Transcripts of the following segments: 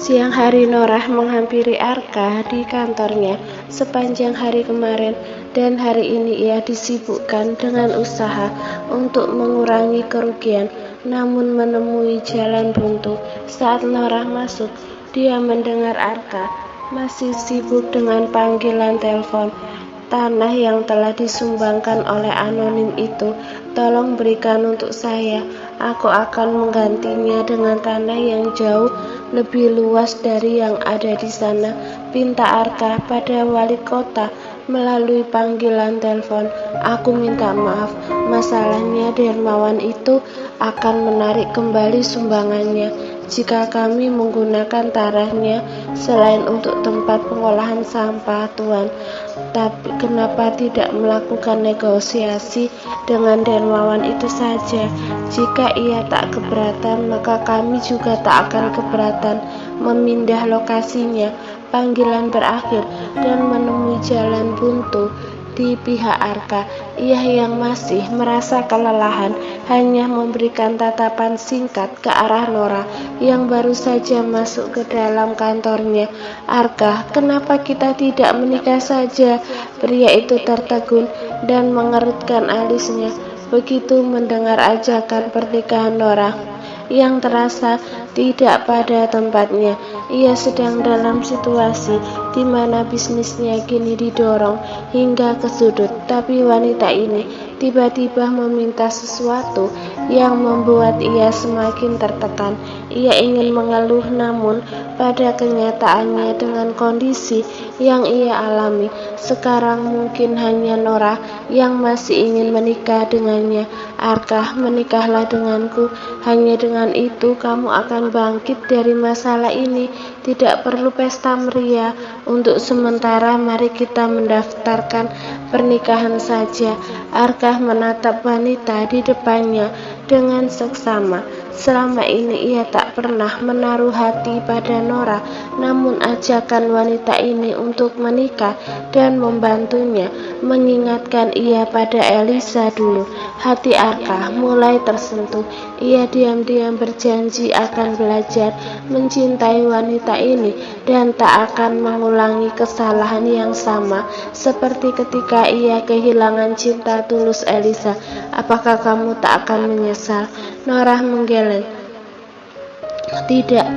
Siang hari Norah menghampiri Arka di kantornya. Sepanjang hari kemarin dan hari ini ia disibukkan dengan usaha untuk mengurangi kerugian, namun menemui jalan buntu. Saat Norah masuk, dia mendengar Arka masih sibuk dengan panggilan telepon. Tanah yang telah disumbangkan oleh anonim itu, tolong berikan untuk saya. Aku akan menggantinya dengan tanah yang jauh lebih luas dari yang ada di sana, pinta Arka pada wali kota melalui panggilan telepon. Aku minta maaf, masalahnya dermawan itu akan menarik kembali sumbangannya jika kami menggunakan tanahnya selain untuk tempat pengolahan sampah, Tuan. Tapi kenapa tidak melakukan negosiasi dengan dermawan itu saja? Jika ia tak keberatan, maka kami juga tak akan keberatan memindah lokasinya. Panggilan berakhir dan menemui jalan buntu di pihak Arka. Ia yang masih merasa kelelahan hanya memberikan tatapan singkat ke arah Nora yang baru saja masuk ke dalam kantornya. Arka, kenapa kita tidak menikah saja? Pria itu tertegun dan mengerutkan alisnya begitu mendengar ajakan pernikahan Nora yang terasa tidak pada tempatnya. Ia sedang dalam situasi di mana bisnisnya kini didorong hingga ke sudut, tapi wanita ini tiba-tiba meminta sesuatu yang membuat ia semakin tertekan. Ia ingin mengeluh, namun pada kenyataannya dengan kondisi yang ia alami sekarang mungkin hanya Nora yang masih ingin menikah dengannya. Arka, menikahlah denganku. Hanya dengan itu kamu akan bangkit dari masalah ini. Tidak perlu pesta meriah. Untuk sementara mari kita mendaftarkan pernikahan saja. Arka menatap wanita di depannya dengan seksama. Selama ini ia tak pernah menaruh hati pada Nora, namun ajakan wanita ini untuk menikah dan membantunya mengingatkan ia pada Elisa dulu. Hati Arka mulai tersentuh. Ia diam-diam berjanji akan belajar mencintai wanita ini dan tak akan mengulangi kesalahan yang sama seperti ketika ia kehilangan cinta tulus Elisa. Apakah kamu tak akan menyesal? Nora menggeleng. Tidak,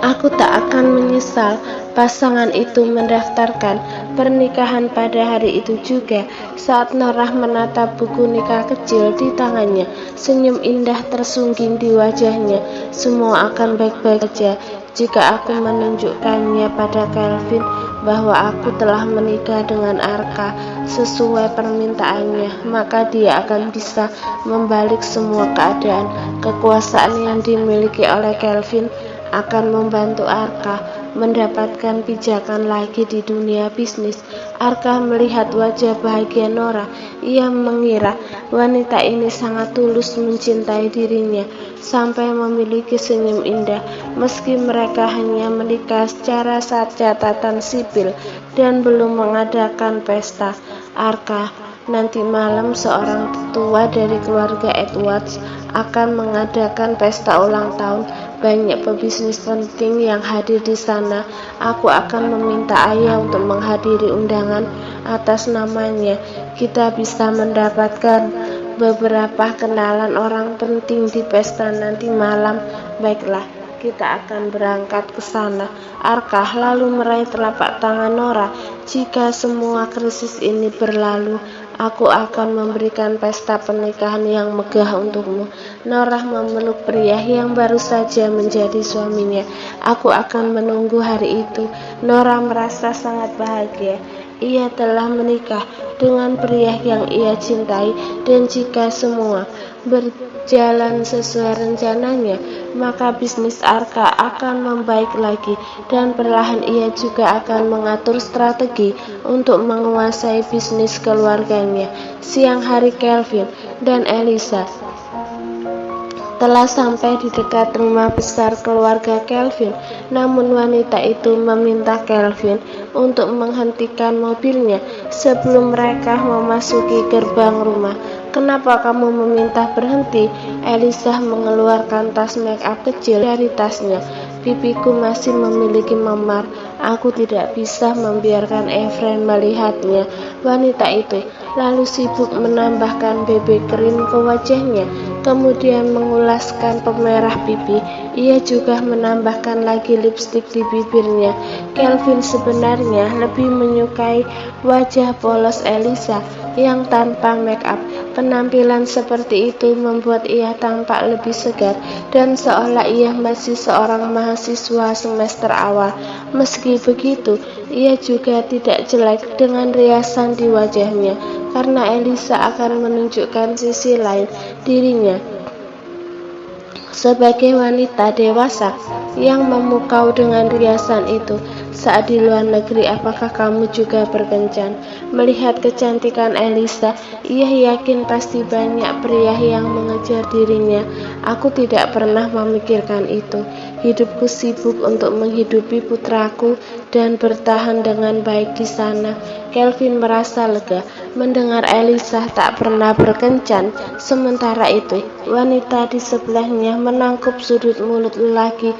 aku tak akan menyesal. Pasangan itu mendaftarkan pernikahan pada hari itu juga. Saat Norah menatap buku nikah kecil di tangannya, senyum indah tersungging di wajahnya. Semua akan baik-baik saja jika aku menunjukkannya pada Kelvin bahwa aku telah menikah dengan Arka sesuai permintaannya, maka dia akan bisa membalik semua keadaan. Kekuasaan yang dimiliki oleh Kelvin akan membantu Arka mendapatkan pijakan lagi di dunia bisnis. Arka melihat wajah bahagia Nora. Ia mengira wanita ini sangat tulus mencintai dirinya sampai memiliki senyum indah, meski mereka hanya menikah secara syarat catatan sipil dan belum mengadakan pesta. Arka, nanti malam seorang tetua dari keluarga Edwards akan mengadakan pesta ulang tahun. Banyak pebisnis penting yang hadir di sana. Aku akan meminta ayah untuk menghadiri undangan atas namanya. Kita bisa mendapatkan beberapa kenalan orang penting di pesta nanti malam. Baiklah, kita akan berangkat ke sana. Arka lalu meraih telapak tangan Nora. Jika semua krisis ini berlalu, aku akan memberikan pesta pernikahan yang megah untukmu. Nora memeluk pria yang baru saja menjadi suaminya. Aku akan menunggu hari itu. Nora merasa sangat bahagia. Ia telah menikah dengan pria yang ia cintai, dan jika semua berjalan sesuai rencananya, maka bisnis Arka akan membaik lagi dan perlahan ia juga akan mengatur strategi untuk menguasai bisnis keluarganya. Siang hari Kelvin dan Elisa telah sampai di dekat rumah besar keluarga Kelvin, namun wanita itu meminta Kelvin untuk menghentikan mobilnya sebelum mereka memasuki gerbang rumah. Kenapa kamu meminta berhenti? Elisa mengeluarkan tas make up kecil dari tasnya. pipiku masih memiliki memar. Aku tidak bisa membiarkan Efren melihatnya. Wanita itu lalu sibuk menambahkan BB krim ke wajahnya, kemudian mengulaskan pemerah pipi. Ia juga menambahkan lagi lipstik di bibirnya. Kelvin sebenarnya lebih menyukai wajah polos Elisa yang tanpa make up. Penampilan seperti itu membuat ia tampak lebih segar dan seolah ia masih seorang mahasiswa semester awal. Meski begitu, ia juga tidak jelek dengan riasan di wajahnya, karena Elisa akan menunjukkan sisi lain dirinya sebagai wanita dewasa yang memukau dengan riasan itu. Saat di luar negeri, apakah kamu juga berkencan? Melihat kecantikan Elisa, ia yakin pasti banyak pria yang mengejar dirinya. Aku tidak pernah memikirkan itu. Hidupku sibuk untuk menghidupi putraku dan bertahan dengan baik di sana. Kelvin merasa lega mendengar Elisa tak pernah berkencan. Sementara itu, wanita di sebelahnya menangkup sudut mulut lelaki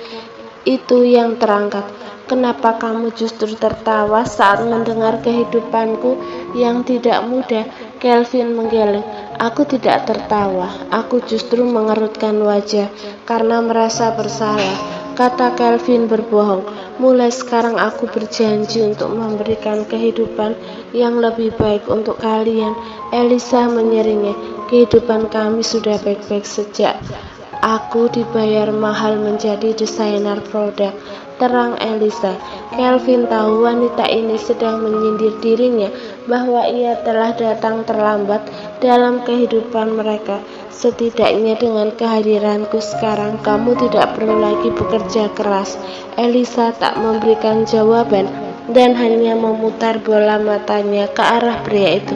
itu yang terangkat. Kenapa kamu justru tertawa saat mendengar kehidupanku yang tidak mudah? Kelvin menggeleng. Aku tidak tertawa, aku justru mengerutkan wajah karena merasa bersalah, kata Kelvin berbohong. Mulai sekarang aku berjanji untuk memberikan kehidupan yang lebih baik untuk kalian. Elisa menyeringnya. Kehidupan kami sudah baik-baik sejak aku dibayar mahal menjadi desainer produk, terang Elisa. Kelvin tahu wanita ini sedang menyindir dirinya bahwa ia telah datang terlambat dalam kehidupan mereka. Setidaknya dengan kehadiranku sekarang, kamu tidak perlu lagi bekerja keras. Elisa tak memberikan jawaban dan hanya memutar bola matanya ke arah pria itu.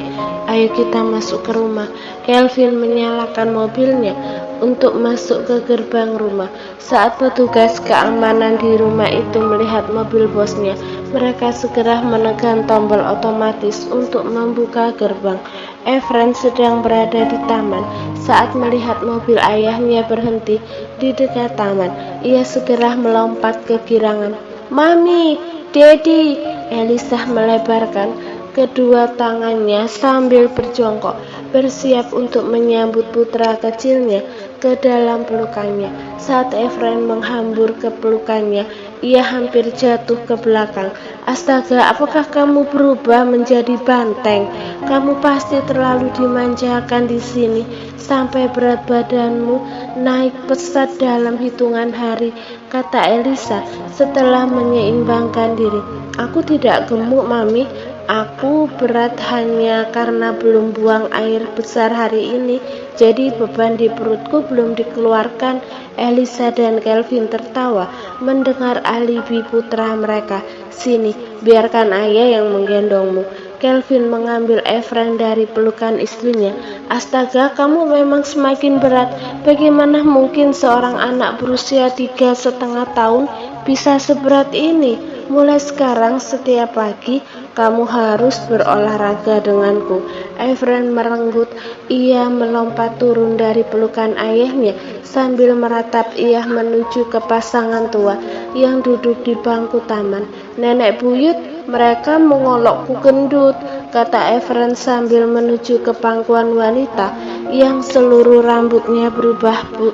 Ayo kita masuk ke rumah. Kelvin menyalakan mobilnya untuk masuk ke gerbang rumah. Saat petugas keamanan di rumah itu melihat mobil bosnya, mereka segera menekan tombol otomatis untuk membuka gerbang. Efren sedang berada di taman. Saat melihat mobil ayahnya berhenti di dekat taman, ia segera melompat ke girangan. Mami, Daddy! Elisa melebarkan kedua tangannya sambil berjongkok, bersiap untuk menyambut putra kecilnya ke dalam pelukannya. Saat Efren menghambur ke pelukannya, ia hampir jatuh ke belakang. Astaga, apakah kamu berubah menjadi banteng? Kamu pasti terlalu dimanjakan di sini sampai berat badanmu naik pesat dalam hitungan hari, kata Elisa setelah menyeimbangkan diri. Aku tidak gemuk, Mami. Aku berat hanya karena belum buang air besar hari ini, jadi beban di perutku belum dikeluarkan. Elisa dan Kelvin tertawa mendengar alibi putra mereka. Sini, biarkan ayah yang menggendongmu. Kelvin mengambil Efren dari pelukan istrinya. Astaga, kamu memang semakin berat. Bagaimana mungkin seorang anak berusia 3,5 tahun bisa seberat ini? Mulai sekarang setiap pagi kamu harus berolahraga denganku. Efren merenggut. Ia melompat turun dari pelukan ayahnya sambil meratap. Ia menuju ke pasangan tua yang duduk di bangku taman. Nenek buyut, mereka mengolokku gendut, kata Efren sambil menuju ke pangkuan wanita yang seluruh rambutnya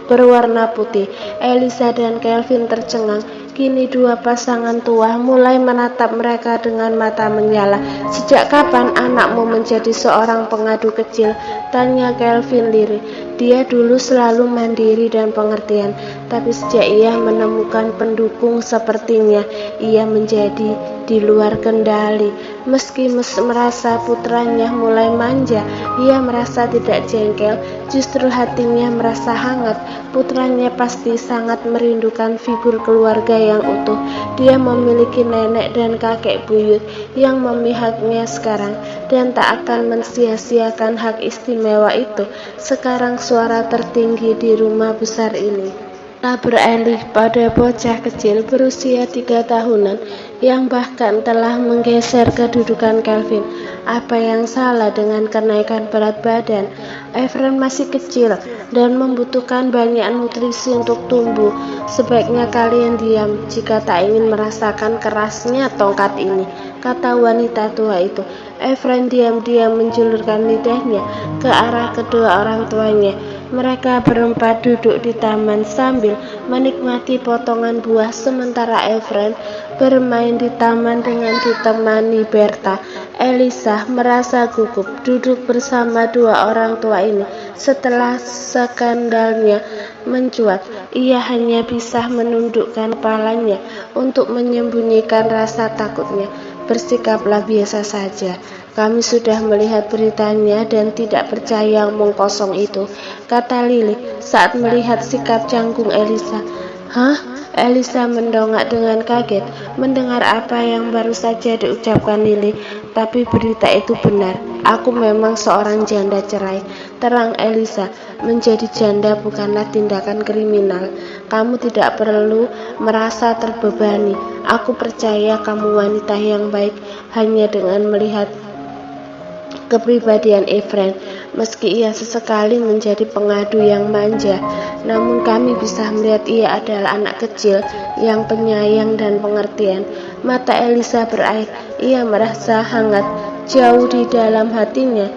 berwarna putih. Elisa dan Kelvin tercengang. Kini dua pasangan tua mulai menatap mereka dengan mata menyala. Sejak kapan anakmu menjadi seorang pengadu kecil? Tanya Kelvin lirih. Dia dulu selalu mandiri dan pengertian, tapi sejak ia menemukan pendukung sepertinya, ia menjadi di luar kendali. Meski merasa putranya mulai manja, ia merasa tidak jengkel, justru hatinya merasa hangat. Putranya pasti sangat merindukan figur keluarga yang utuh. Dia memiliki nenek dan kakek buyut yang memihaknya sekarang dan tak akan mensia-siakan hak istimewa itu. Sekarang suara tertinggi di rumah besar ini beralih pada bocah kecil berusia 3 tahunan yang bahkan telah menggeser kedudukan Kelvin. Apa yang salah dengan kenaikan berat badan? Efren masih kecil dan membutuhkan banyak nutrisi untuk tumbuh. Sebaiknya kalian diam jika tak ingin merasakan kerasnya tongkat ini, kata wanita tua itu. Efren diam-diam menjulurkan lidahnya ke arah kedua orang tuanya. Mereka berempat duduk di taman sambil menikmati potongan buah, sementara Efren bermain di taman dengan ditemani Berta. Elisa merasa gugup duduk bersama dua orang tua ini. Setelah skandalnya mencuat, ia hanya bisa menundukkan kepalanya untuk menyembunyikan rasa takutnya. Bersikaplah biasa saja. Kami sudah melihat beritanya dan tidak percaya omong kosong itu, kata Lily saat melihat sikap canggung Elisa. Hah? Elisa mendongak dengan kaget mendengar apa yang baru saja diucapkan Lily. Tapi berita itu benar. Aku memang seorang janda cerai, terang Elisa. Menjadi janda bukanlah tindakan kriminal. Kamu tidak perlu merasa terbebani. Aku percaya kamu wanita yang baik hanya dengan melihat kepribadian Efren. Meski ia sesekali menjadi pengadu yang manja, namun kami bisa melihat ia adalah anak kecil yang penyayang dan pengertian. Mata Elisa berair. Ia merasa hangat jauh di dalam hatinya.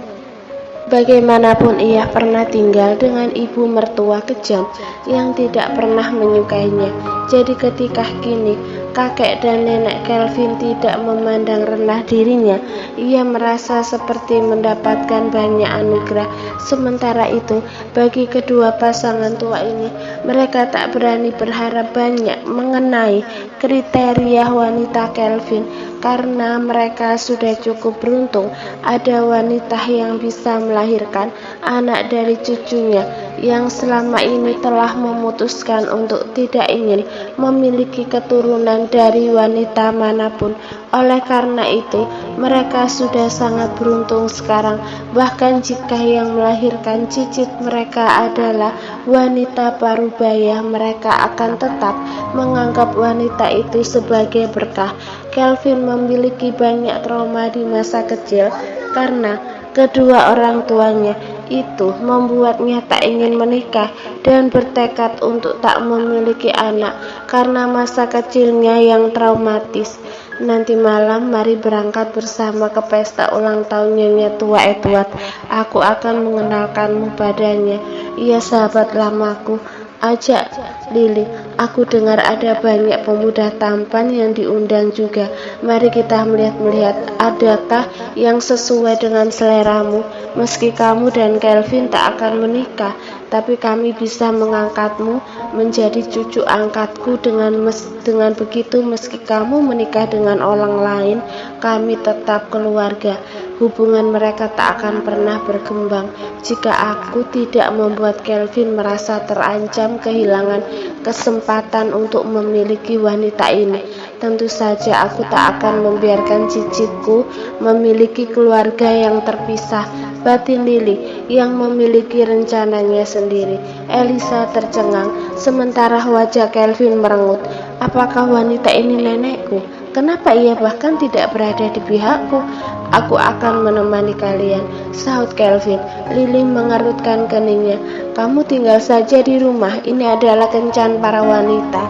Bagaimanapun ia pernah tinggal dengan ibu mertua kejam yang tidak pernah menyukainya. Jadi ketika kini kakek dan nenek Kelvin tidak memandang rendah dirinya, ia merasa seperti mendapatkan banyak anugerah. Sementara itu, bagi kedua pasangan tua ini, mereka tak berani berharap banyak mengenai kriteria wanita Kelvin, karena mereka sudah cukup beruntung ada wanita yang bisa melahirkan anak dari cucunya yang selama ini telah memutuskan untuk tidak ingin memiliki keturunan dari wanita manapun. Oleh karena itu, mereka sudah sangat beruntung sekarang. Bahkan jika yang melahirkan cicit mereka adalah wanita parubaya, mereka akan tetap menganggap wanita itu sebagai berkah. Kelvin memiliki banyak trauma di masa kecil karena kedua orang tuanya. Itu membuatnya tak ingin menikah dan bertekad untuk tak memiliki anak karena masa kecilnya yang traumatis. Nanti malam mari berangkat bersama ke pesta ulang tahun Nyonya tua Edward. Aku akan mengenalkanmu padanya. Ia sahabat lamaku, ajak Lily. Aku dengar ada banyak pemuda tampan yang diundang juga. Mari kita melihat-melihat adakah yang sesuai dengan seleramu. Meski kamu dan Kelvin tak akan menikah, tapi kami bisa mengangkatmu menjadi cucu angkatku. Dengan begitu, meski kamu menikah dengan orang lain, kami tetap keluarga. Hubungan mereka tak akan pernah berkembang jika aku tidak membuat Kelvin merasa terancam kehilangan kesempatan untuk memiliki wanita ini. Tentu saja aku tak akan membiarkan cicitku memiliki keluarga yang terpisah, batin Lily yang memiliki rencananya sendiri. Elisa tercengang, sementara wajah Kelvin merengut. Apakah wanita ini nenekku? Kenapa ia bahkan tidak berada di pihakku? Aku akan menemani kalian, sahut Kelvin. Lily mengerutkan keningnya. Kamu tinggal saja di rumah, ini adalah kencan para wanita.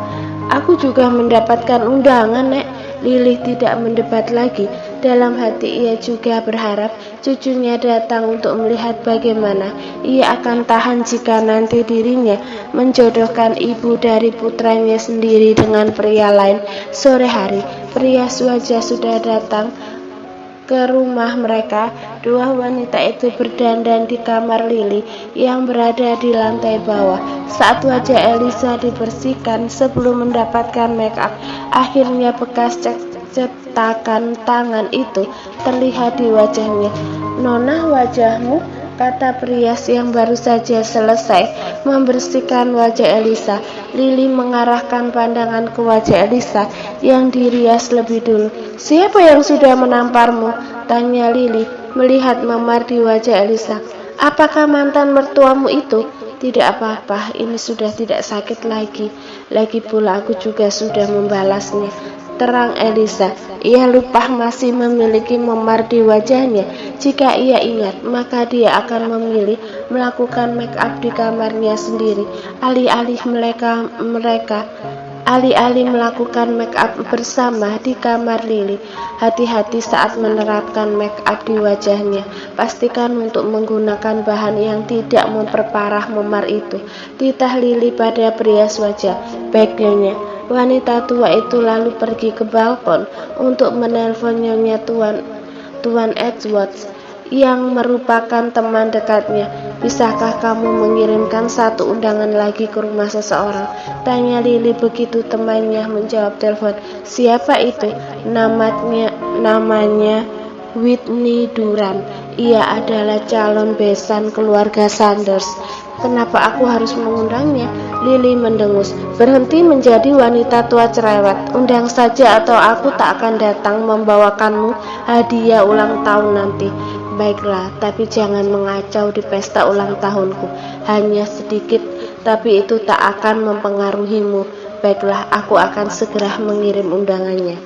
Aku juga mendapatkan undangan, Nek. Lily tidak mendebat lagi. Dalam hati ia juga berharap cucunya datang untuk melihat bagaimana ia akan tahan jika nanti dirinya menjodohkan ibu dari putranya sendiri dengan pria lain. Sore hari, pria wajah sudah datang ke rumah mereka. Dua wanita itu berdandan di kamar Lily yang berada di lantai bawah. Saat wajah Elisa dibersihkan sebelum mendapatkan make up, akhirnya bekas cetakan tangan itu terlihat di wajahnya. Nona, wajahmu, kata pria yang baru saja selesai membersihkan wajah Elisa. Lily mengarahkan pandangan ke wajah Elisa yang dirias lebih dulu. Siapa yang sudah menamparmu? Tanya Lily melihat memar di wajah Elisa. Apakah mantan mertuamu itu? Tidak apa-apa, ini sudah tidak sakit lagi. Lagi pula aku juga sudah membalasnya. terang Elisa. Ia lupa masih memiliki memar di wajahnya. Jika ia ingat, maka dia akan memilih melakukan make up di kamarnya sendiri, alih-alih melakukan make up bersama di kamar Lily. Hati-hati saat menerapkan make up di wajahnya. Pastikan untuk menggunakan bahan yang tidak memperparah memar itu. Titah Lily pada perias wajah. Baiknya, wanita tua itu lalu pergi ke balkon untuk menelpon Nyonya Tuan Edwards yang merupakan teman dekatnya. Bisakah kamu mengirimkan satu undangan lagi ke rumah seseorang? Tanya Lily begitu temannya menjawab telepon. Siapa itu? Namanya Whitney Duran. Ia adalah calon besan keluarga Sanders. Kenapa aku harus mengundangnya? Lily mendengus. Berhenti menjadi wanita tua cerewet. Undang saja atau aku tak akan datang membawakanmu hadiah ulang tahun nanti. Baiklah, tapi jangan mengacau di pesta ulang tahunku. Hanya sedikit, tapi itu tak akan mempengaruhimu. Baiklah, aku akan segera mengirim undangannya.